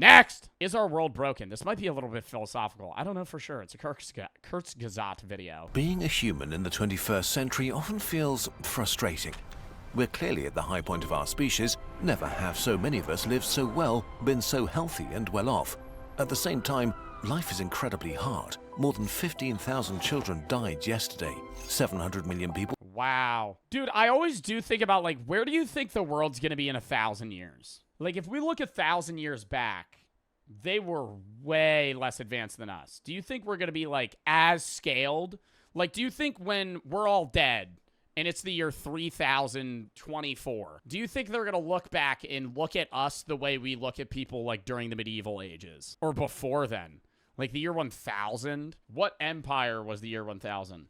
Next! Is our world broken? This might be a little bit philosophical. I don't know for sure. It's a Kurzgesagt video. Being a human in the 21st century often feels frustrating. We're clearly at the high point of our species. Never have so many of us lived so well, been so healthy and well off. At the same time, life is incredibly hard. More than 15,000 children died yesterday. 700 million people. Wow. Dude, I always do think about, like, where do you think the world's going to be in 1,000 years? Like, if we look 1,000 years back, they were way less advanced than us. Do you think we're going to be, like, as scaled? Like, do you think when we're all dead and it's the year 3024, do you think they're going to look back and look at us the way we look at people, like, during the medieval ages? Or before then? Like, the year 1000? What empire was the year 1000?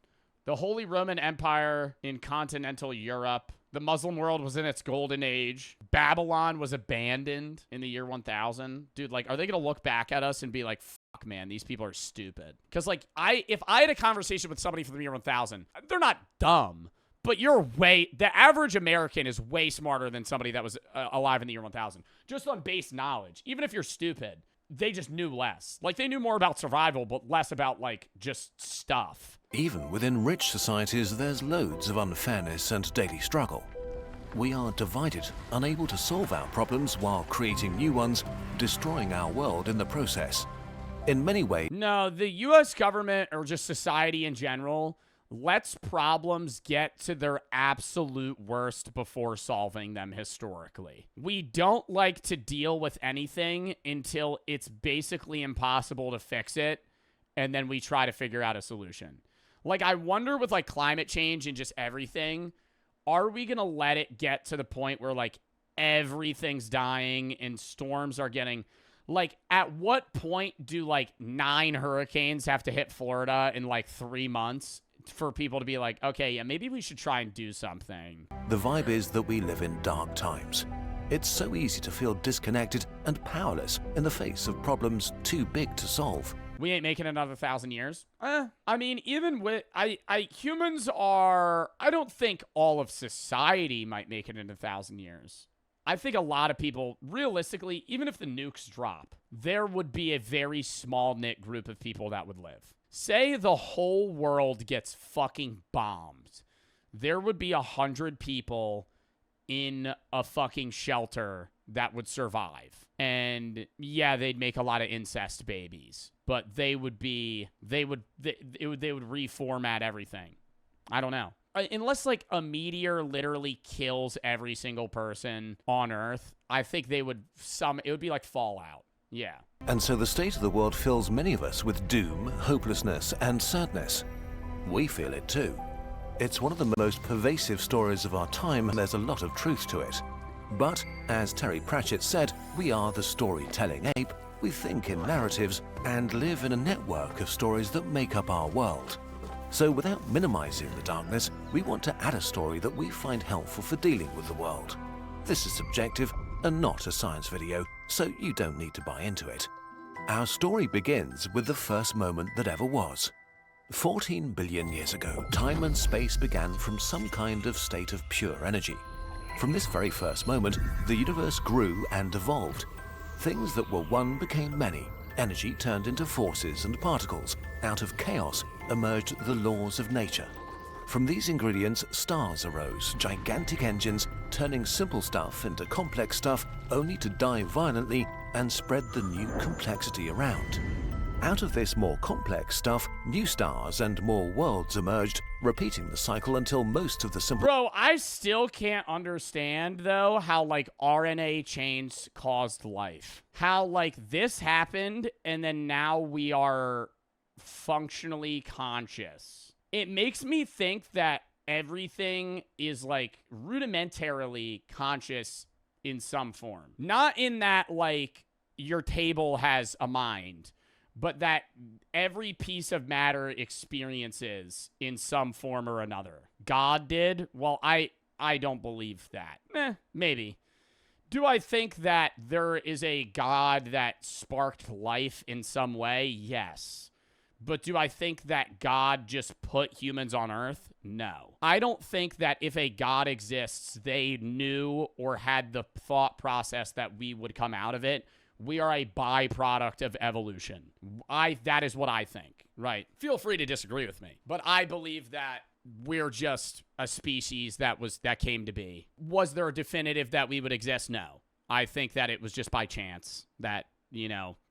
The Holy Roman Empire in continental Europe. The Muslim world was in its golden age. Babylon was abandoned in the year 1000. Dude, like, are they going to look back at us and be like, fuck, man, these people are stupid? Because, like, if I had a conversation with somebody from the year 1000, they're not dumb, but the average American is way smarter than somebody that was alive in the year 1000. Just on base knowledge. Even if you're stupid, they just knew less. Like, they knew more about survival, but less about, like, just stuff. Even within rich societies, there's loads of unfairness and daily struggle. We are divided, unable to solve our problems while creating new ones, destroying our world in the process. In many ways, no, the U.S. government, or just society in general, lets problems get to their absolute worst before solving them historically. We don't like to deal with anything until it's basically impossible to fix it, and then we try to figure out a solution. Like, I wonder with, like, climate change and just everything, are we going to let it get to the point where, like, everything's dying and storms are getting... Like, at what point do, like, 9 hurricanes have to hit Florida in, like, 3 months for people to be like, okay, yeah, maybe we should try and do something? the vibe is that we live in dark times. It's so easy to feel disconnected and powerless in the face of problems too big to solve. We ain't making another 1,000 years. I mean, even with humans are. I don't think all of society might make it in 1,000 years. I think a lot of people, realistically, even if the nukes drop, there would be a very small knit group of people that would live. Say the whole world gets fucking bombed, there would be 100 people in a fucking shelter that would survive. And yeah, they'd make a lot of incest babies, but they would reformat everything. I don't know. Unless, like, a meteor literally kills every single person on Earth, I think it would be like Fallout. Yeah. And so the state of the world fills many of us with doom, hopelessness, and sadness. We feel it too. It's one of the most pervasive stories of our time, and there's a lot of truth to it. But, as Terry Pratchett said, we are the storytelling ape. We think in narratives and live in a network of stories that make up our world. So without minimizing the darkness, we want to add a story that we find helpful for dealing with the world. This is subjective and not a science video, so you don't need to buy into it. Our story begins with the first moment that ever was. 14 billion years ago, time and space began from some kind of state of pure energy. From this very first moment, the universe grew and evolved. Things that were one became many. Energy turned into forces and particles. Out of chaos emerged the laws of nature. From these ingredients, stars arose, gigantic engines turning simple stuff into complex stuff, only to die violently and spread the new complexity around. Out of this more complex stuff, new stars and more worlds emerged, repeating the cycle until most of the simple... Bro, I still can't understand, though, how, like, RNA chains caused life. How, like, this happened, and then now we are functionally conscious. It makes me think that everything is, like, rudimentarily conscious in some form. Not in that, like, your table has a mind, but that every piece of matter experiences in some form or another. God did? Well, I don't believe that. Maybe. Do I think that there is a God that sparked life in some way? Yes. But do I think that God just put humans on Earth? No. I don't think that if a God exists, they knew or had the thought process that we would come out of it We are a byproduct of evolution. That is what I think, right? Feel free to disagree with me, but I believe that we're just a species that came to be. Was there a definitive that we would exist? No. I think that it was just by chance that,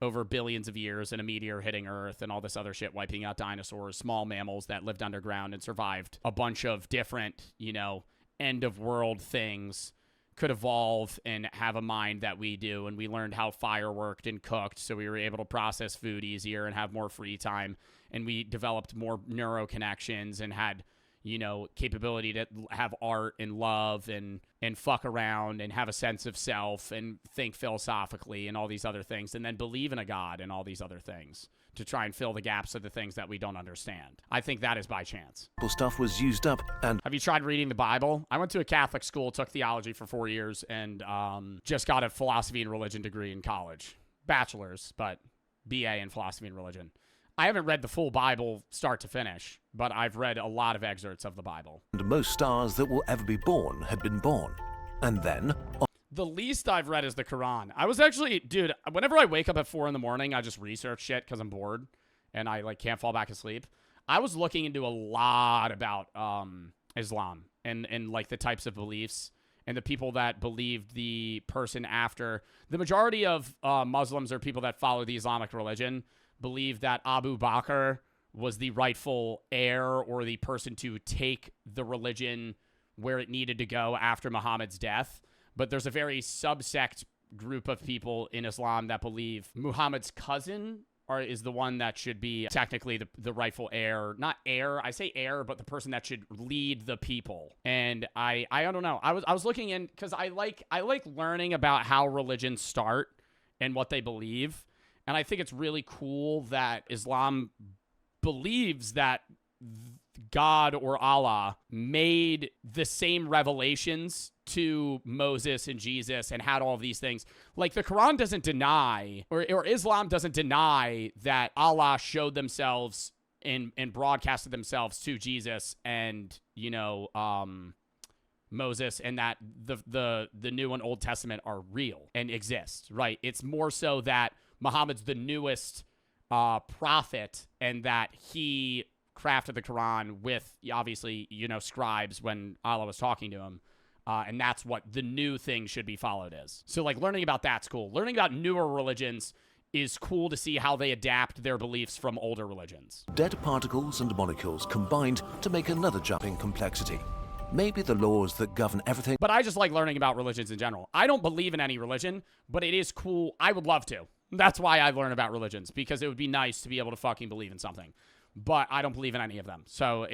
over billions of years and a meteor hitting Earth and all this other shit wiping out dinosaurs, small mammals that lived underground and survived a bunch of different, end of world things could evolve and have a mind that we do. And we learned how fire worked and cooked, so we were able to process food easier and have more free time. And we developed more neuro connections and had, capability to have art and love and fuck around and have a sense of self and think philosophically and all these other things, and then believe in a God and all these other things to try and fill the gaps of the things that we don't understand. I think that is by chance. Stuff was used up, and have you tried reading the Bible? I went to a Catholic school, took theology for 4 years, and just got a philosophy and religion degree in college. Bachelor's, but BA in philosophy and religion. I haven't read the full Bible start to finish, but I've read a lot of excerpts of the Bible. most stars that will ever be born had been born. And then... The least I've read is the Quran. I was actually, dude, whenever I wake up at 4 a.m, I just research shit because I'm bored and I can't fall back asleep. I was looking into a lot about Islam and the types of beliefs and the people that believed the person after. The majority of Muslims or people that follow the Islamic religion believe that Abu Bakr was the rightful heir or the person to take the religion where it needed to go after Muhammad's death. But there's a very subsect group of people in Islam that believe Muhammad's cousin is the one that should be technically the rightful heir. Not heir, I say heir, but the person that should lead the people. And I don't know. I was looking in because I like learning about how religions start and what they believe. And I think it's really cool that Islam believes that God or Allah made the same revelations to Moses and Jesus and had all of these things. Like the Quran doesn't deny, or Islam doesn't deny that Allah showed themselves and broadcasted themselves to Jesus and, Moses, and that the New and Old Testament are real and exist, right? It's more so that Muhammad's the newest prophet and that he crafted the Quran with, obviously, scribes when Allah was talking to him. And that's what the new thing should be followed as. So, learning about that's cool. Learning about newer religions is cool to see how they adapt their beliefs from older religions. Dead particles and molecules combined to make another jump in complexity. Maybe the laws that govern everything... But I just like learning about religions in general. I don't believe in any religion, but it is cool. I would love to. That's why I learn about religions, because it would be nice to be able to fucking believe in something. But I don't believe in any of them. So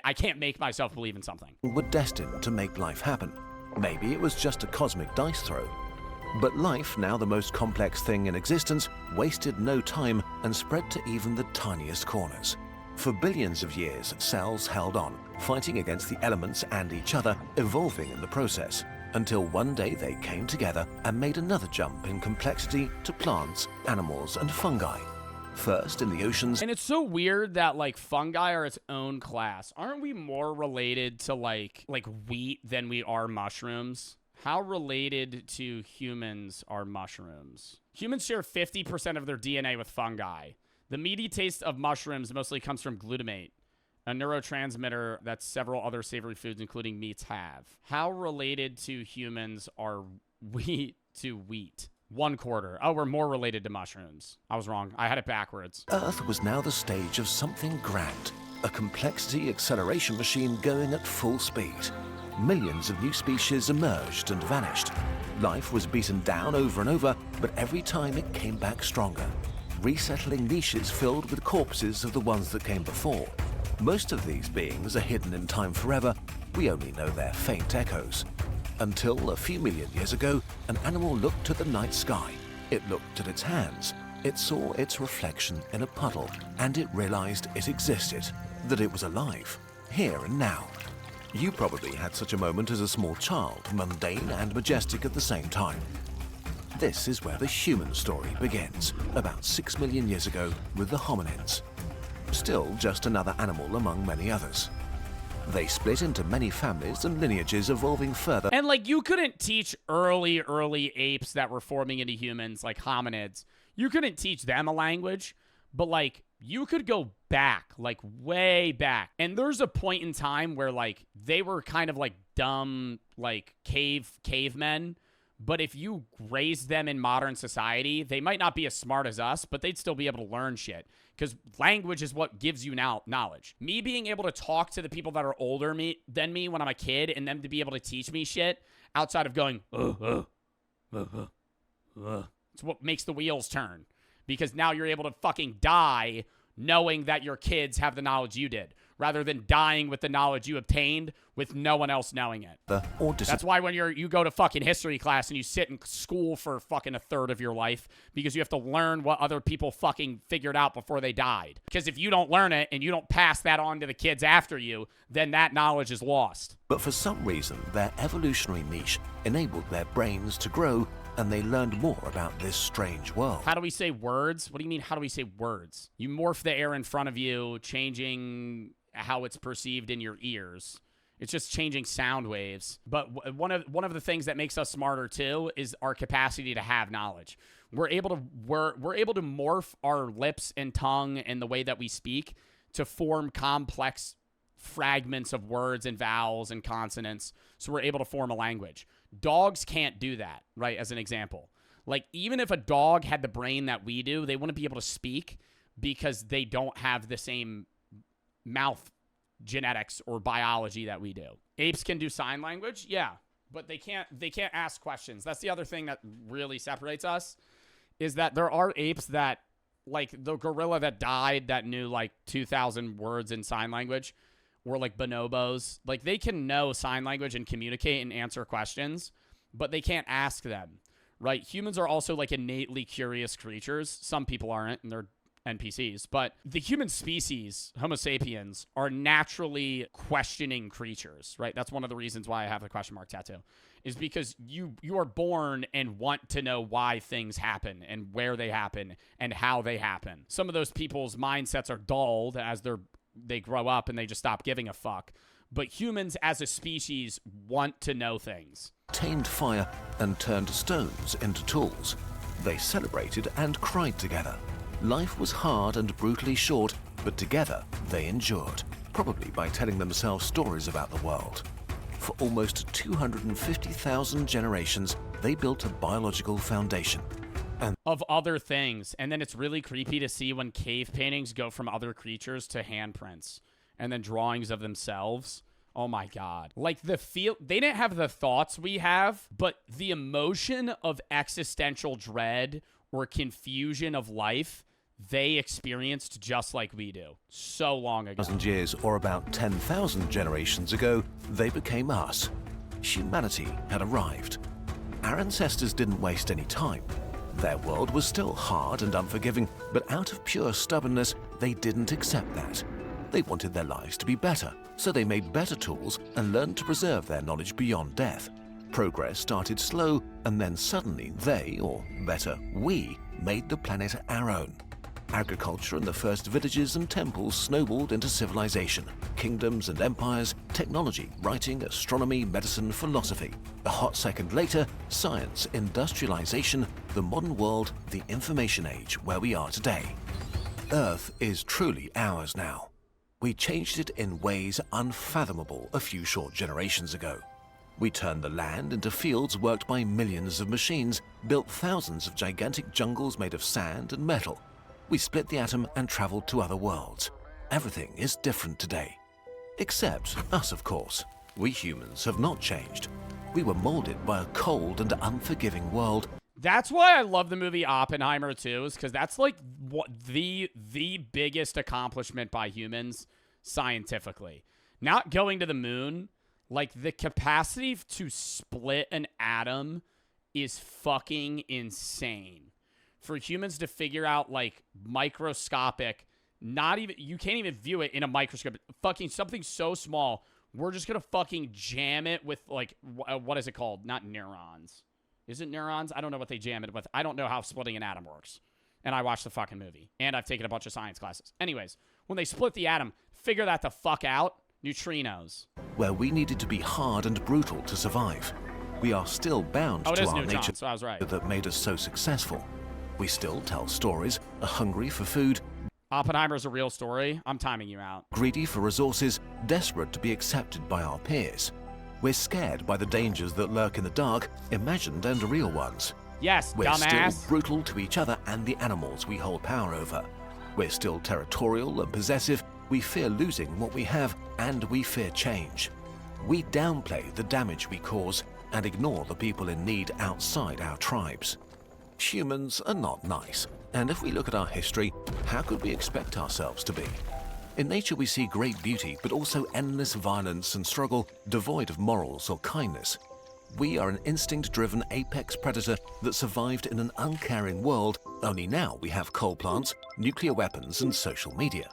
I can't make myself believe in something. Were destined to make life happen. Maybe it was just a cosmic dice throw. But life, now the most complex thing in existence, wasted no time and spread to even the tiniest corners. For billions of years, cells held on, fighting against the elements and each other, evolving in the process, until one day they came together and made another jump in complexity to plants, animals, and fungi. First in the oceans. And it's so weird that fungi are its own class. Aren't we more related to like wheat than we are mushrooms? How related to humans are mushrooms? Humans share 50% of their DNA with fungi. The meaty taste of mushrooms mostly comes from glutamate, a neurotransmitter that several other savory foods, including meats, have. How related to humans are we to wheat? 1/4. Oh, we're more related to mushrooms. I was wrong. I had it backwards. Earth was now the stage of something grand, a complexity acceleration machine going at full speed. Millions of new species emerged and vanished. Life was beaten down over and over, but every time it came back stronger, resettling niches filled with corpses of the ones that came before. Most of these beings are hidden in time forever. We only know their faint echoes. Until a few million years ago, an animal looked at the night sky. It looked at its hands. It saw its reflection in a puddle, and it realized it existed, that it was alive, here and now. You probably had such a moment as a small child, mundane and majestic at the same time. This is where the human story begins, about 6 million years ago with the hominids. Still just another animal among many others. They split into many families and lineages, evolving further. And, like, you couldn't teach early apes that were forming into humans, like hominids. You couldn't teach them a language, but, like, you could go back, like, way back. And there's a point in time where, like, they were kind of, like, dumb, like, cavemen. But if you raised them in modern society, they might not be as smart as us, but they'd still be able to learn shit. Because language is what gives you now knowledge. Me being able to talk to the people that are older than me when I'm a kid and them to be able to teach me shit outside of going, it's what makes the wheels turn. Because now you're able to fucking die knowing that your kids have the knowledge you did, rather than dying with the knowledge you obtained with no one else knowing it. That's why when you go to fucking history class and you sit in school for fucking a third of your life, because you have to learn what other people fucking figured out before they died. Because if you don't learn it and you don't pass that on to the kids after you, then that knowledge is lost. But for some reason, their evolutionary niche enabled their brains to grow, and they learned more about this strange world. How do we say words? What do you mean, how do we say words? You morph the air in front of you, changing how it's perceived in your ears. It's just changing sound waves. But one of the things that makes us smarter too is our capacity to have knowledge. We're able to morph our lips and tongue and the way that we speak to form complex fragments of words and vowels and consonants, so we're able to form a language. Dogs can't do that, right? As an example. Like, even if a dog had the brain that we do, they wouldn't be able to speak because they don't have the same mouth genetics or biology that we do. Apes can do sign language, yeah, but they can't ask questions. That's the other thing that really separates us, is that there are apes that, like the gorilla that died that knew like 2,000 words in sign language, or like bonobos, like they can know sign language and communicate and answer questions, but they can't ask them, right? Humans are also like innately curious creatures. Some people aren't, and they're NPCs, but the human species, Homo sapiens, are naturally questioning creatures, right? That's one of the reasons why I have the question mark tattoo, is because you are born and want to know why things happen and where they happen and how they happen. Some of those people's mindsets are dulled as they grow up and they just stop giving a fuck. But humans as a species want to know things. Tamed fire and turned stones into tools. They celebrated and cried together. Life was hard and brutally short, but together they endured, probably by telling themselves stories about the world. For almost 250,000 generations, they built a biological foundation. Of other things. And then it's really creepy to see when cave paintings go from other creatures to handprints and then drawings of themselves. Oh my God. Like they didn't have the thoughts we have, but the emotion of existential dread or confusion of life, they experienced just like we do so long ago. 1,000 years or about 10,000 generations ago, they became us. Humanity had arrived. Our ancestors didn't waste any time. Their world was still hard and unforgiving, but out of pure stubbornness, they didn't accept that. They wanted their lives to be better, so they made better tools and learned to preserve their knowledge beyond death. Progress started slow, and then suddenly they, or better, we, made the planet our own. Agriculture and the first villages and temples snowballed into civilization, kingdoms and empires, technology, writing, astronomy, medicine, philosophy. A hot second later, science, industrialization, the modern world, the information age where we are today. Earth is truly ours now. We changed it in ways unfathomable a few short generations ago. We turned the land into fields worked by millions of machines, built thousands of gigantic jungles made of sand and metal. We split the atom and traveled to other worlds. Everything is different today. Except us, of course. We humans have not changed. We were molded by a cold and unforgiving world. That's why I love the movie Oppenheimer too, is because that's like what the biggest accomplishment by humans scientifically. Not going to the moon, like the capacity to split an atom is fucking insane. For humans to figure out like microscopic, not even, you can't even view it in a microscope, fucking something so small, we're just gonna fucking jam it with like, what is it called? Not neurons. Is it neurons? I don't know what they jam it with. I don't know how splitting an atom works. And I watched the fucking movie. And I've taken a bunch of science classes. Anyways, when they split the atom, figure that the fuck out. Neutrinos. where we needed to be hard and brutal to survive. We are still bound Oh, it to is our neutrons, nature so I was right. that made us so successful. We still tell stories, are hungry for food, Oppenheimer's a real story. I'm timing you out. greedy for resources, desperate to be accepted by our peers. We're scared by the dangers that lurk in the dark, imagined and real ones. Yes, We're dumbass. still brutal to each other and the animals we hold power over. We're still territorial and possessive. We fear losing what we have, and we fear change. We downplay the damage we cause and ignore the people in need outside our tribes. Humans are not nice, and if we look at our history, how could we expect ourselves to be? In nature we see great beauty, but also endless violence and struggle, devoid of morals or kindness. We are an instinct-driven apex predator that survived in an uncaring world, only now we have coal plants, nuclear weapons, and social media.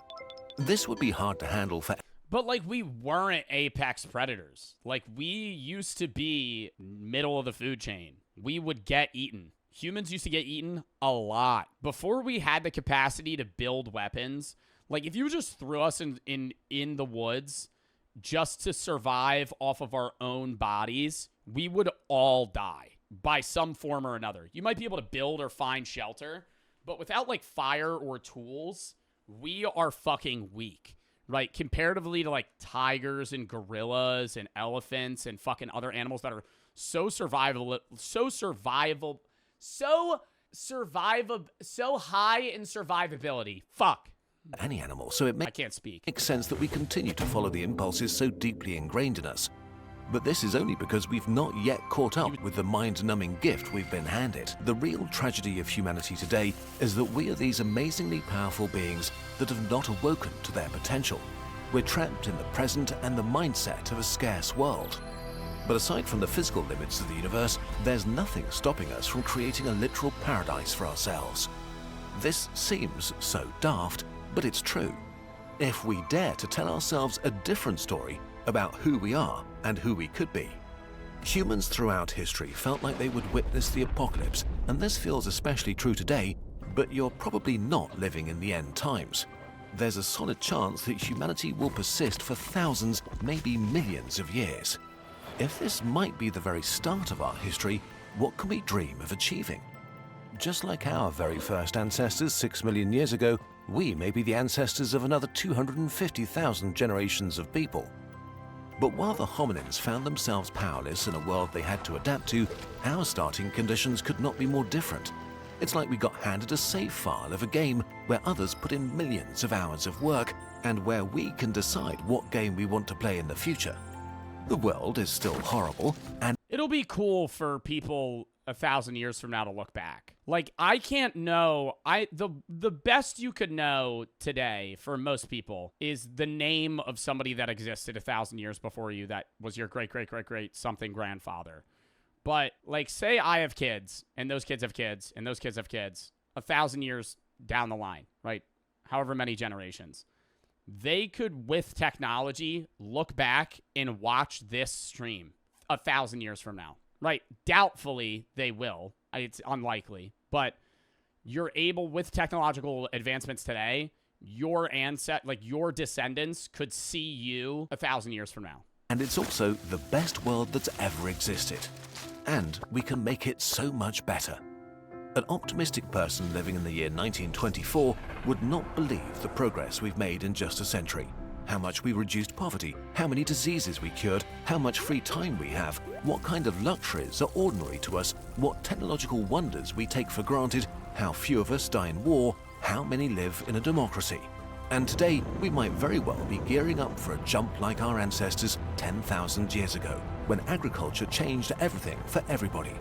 This would be hard to handle for But, like, we weren't apex predators. Like, we used to be middle of the food chain. We would get eaten. Humans used to get eaten a lot. Before we had the capacity to build weapons, like, if you just threw us in the woods just to survive off of our own bodies, we would all die by some form or another. You might be able to build or find shelter, but without, like, fire or tools, we are fucking weak. Right, comparatively to like tigers and gorillas and elephants and fucking other animals that are so high in survivability. Fuck. any animal, so it I can't speak. makes sense that we continue to follow the impulses so deeply ingrained in us. But this is only because we've not yet caught up with the mind-numbing gift we've been handed. The real tragedy of humanity today is that we are these amazingly powerful beings that have not awoken to their potential. We're trapped in the present and the mindset of a scarce world. But aside from the physical limits of the universe, there's nothing stopping us from creating a literal paradise for ourselves. This seems so daft, but it's true. If we dare to tell ourselves a different story about who we are and who we could be. Humans throughout history felt like they would witness the apocalypse, and this feels especially true today, but you're probably not living in the end times. There's a solid chance that humanity will persist for thousands, maybe millions of years. If this might be the very start of our history, what can we dream of achieving? Just like our very first ancestors 6 million years ago, we may be the ancestors of another 250,000 generations of people. But while the hominins found themselves powerless in a world they had to adapt to, our starting conditions could not be more different. It's like we got handed a save file of a game where others put in millions of hours of work and where we can decide what game we want to play in the future. The world is still horrible, and It'll be cool for people 1,000 years from now to look back. Like, I can't know. The best you could know today for most people is the name of somebody that existed 1,000 years before you that was your great something grandfather. But, like, say I have kids, and those kids have kids, and those kids have kids, 1,000 years down the line, right? However many generations. They could, with technology, look back and watch this stream 1,000 years from now. Right? Doubtfully they will. It's unlikely. But you're able, with technological advancements today, your descendants could see you 1,000 years from now. it's also the best world that's ever existed. And we can make it so much better. An optimistic person living in the year 1924 would not believe the progress we've made in just a century. How much we reduced poverty, how many diseases we cured, how much free time we have, what kind of luxuries are ordinary to us, what technological wonders we take for granted, how few of us die in war, how many live in a democracy. And today, we might very well be gearing up for a jump like our ancestors 10,000 years ago, when agriculture changed everything for everybody.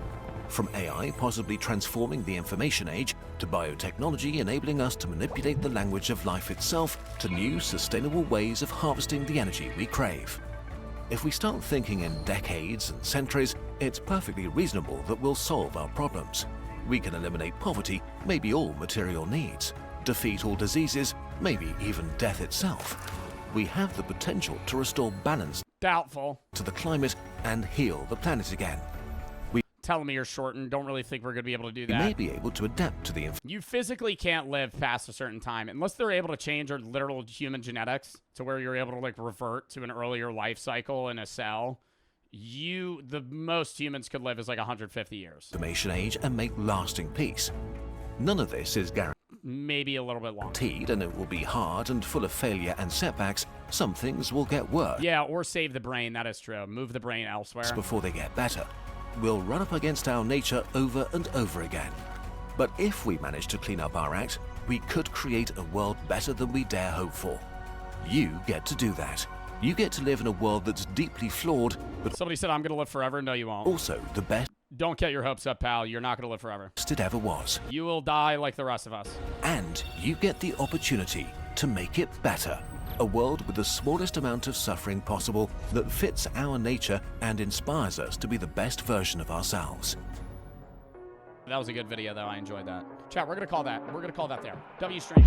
From AI possibly transforming the information age, to biotechnology enabling us to manipulate the language of life itself, to new sustainable ways of harvesting the energy we crave. If we start thinking in decades and centuries, it's perfectly reasonable that we'll solve our problems. We can eliminate poverty, maybe all material needs, defeat all diseases, maybe even death itself. We have the potential to restore balance Doubtful. to the climate and heal the planet again. telomere shortened. Don't really think we're going to be able to do We that. may be able to adapt to the You physically can't live past a certain time unless they're able to change our literal human genetics to where you're able to like revert to an earlier life cycle in a cell. The most humans could live is like 150 years. information age and make lasting peace. None of this is Maybe a little bit longer. guaranteed, and it will be hard and full of failure and setbacks. Some things will get worse Yeah, or save the brain. That is true. Move the brain elsewhere. before they get better. We'll run up against our nature over and over again. But if we manage to clean up our act, we could create a world better than we dare hope for. You get to do that. You get to live in a world that's deeply flawed, but Somebody said I'm going to live forever. No, you won't. also the best Don't get your hopes up, pal. You're not going to live forever. it ever was. You will die like the rest of us. And you get the opportunity to make it better. A world with the smallest amount of suffering possible that fits our nature and inspires us to be the best version of ourselves. That was a good video, though. I enjoyed that. Chat, we're going to call that. We're going to call that there. W string.